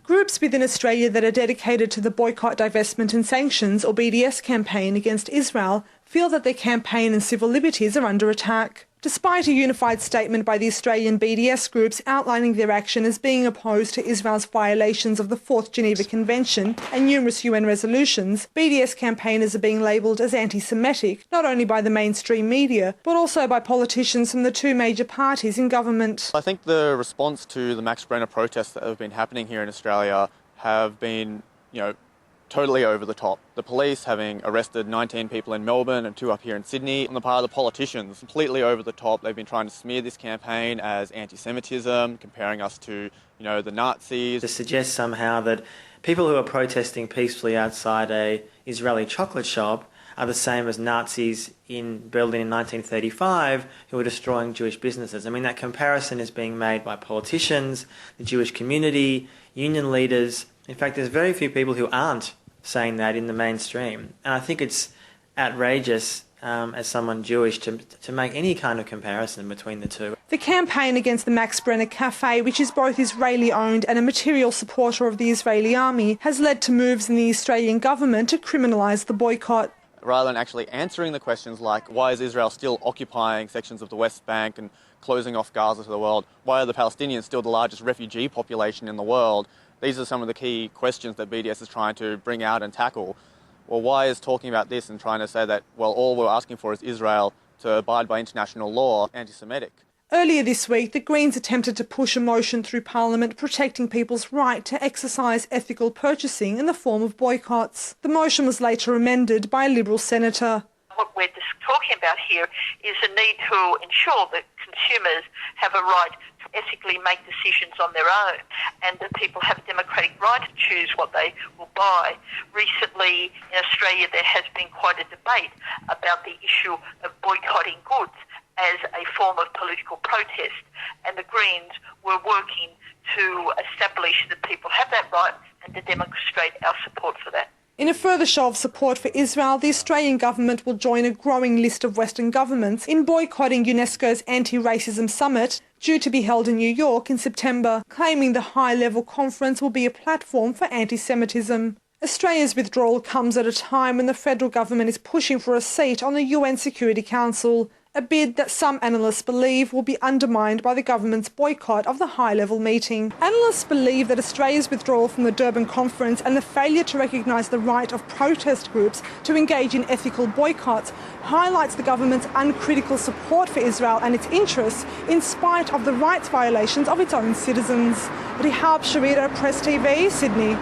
Groups within Australia that are dedicated to the boycott, divestment and sanctions or BDS campaign against Israel feel that their campaign and civil liberties are under attack. Despite a unified statement by the Australian BDS groups outlining their action as being opposed to Israel's violations of the Fourth Geneva Convention and numerous UN resolutions, BDS campaigners are being labelled as anti-Semitic, not only by the mainstream media, but also by politicians from the two major parties in government. I think the response to the Max Brenner protests that have been happening here in Australia have been, totally over the top. The police having arrested 19 people in Melbourne and 2 up here in Sydney. On the part of the politicians, completely over the top. They've been trying to smear this campaign as anti-Semitism, comparing us to, the Nazis. To suggest somehow that people who are protesting peacefully outside a Israeli chocolate shop are the same as Nazis in Berlin in 1935 who were destroying Jewish businesses. I mean, that comparison is being made by politicians, the Jewish community, union leaders. In fact, there's very few people who aren't saying that in the mainstream. And I think it's outrageous as someone Jewish to make any kind of comparison between the two. The campaign against the Max Brenner Café, which is both Israeli-owned and a material supporter of the Israeli army, has led to moves in the Australian government to criminalise the boycott. Rather than actually answering the questions like, why is Israel still occupying sections of the West Bank and closing off Gaza to the world? Why are the Palestinians still the largest refugee population in the world? These are some of the key questions that BDS is trying to bring out and tackle. Well, why is talking about this and trying to say that, all we're asking for is Israel to abide by international law anti-Semitic? Earlier this week, the Greens attempted to push a motion through Parliament protecting people's right to exercise ethical purchasing in the form of boycotts. The motion was later amended by a Liberal senator. What we're just talking about here is the need to ensure that consumers have a right to ethically make decisions on their own and that people have a democratic right to choose what they will buy. Recently in Australia there has been quite a debate about the issue of boycotting goods as a form of political protest, and the Greens were working to establish that people have that right and to demonstrate our support for that. In a further show of support for Israel, the Australian government will join a growing list of Western governments in boycotting UNESCO's anti-racism summit, due to be held in New York in September, claiming the high-level conference will be a platform for anti-Semitism. Australia's withdrawal comes at a time when the federal government is pushing for a seat on the UN Security Council, a bid that some analysts believe will be undermined by the government's boycott of the high-level meeting. Analysts believe that Australia's withdrawal from the Durban conference and the failure to recognise the right of protest groups to engage in ethical boycotts highlights the government's uncritical support for Israel and its interests in spite of the rights violations of its own citizens. Rihab Sharita, Press TV, Sydney.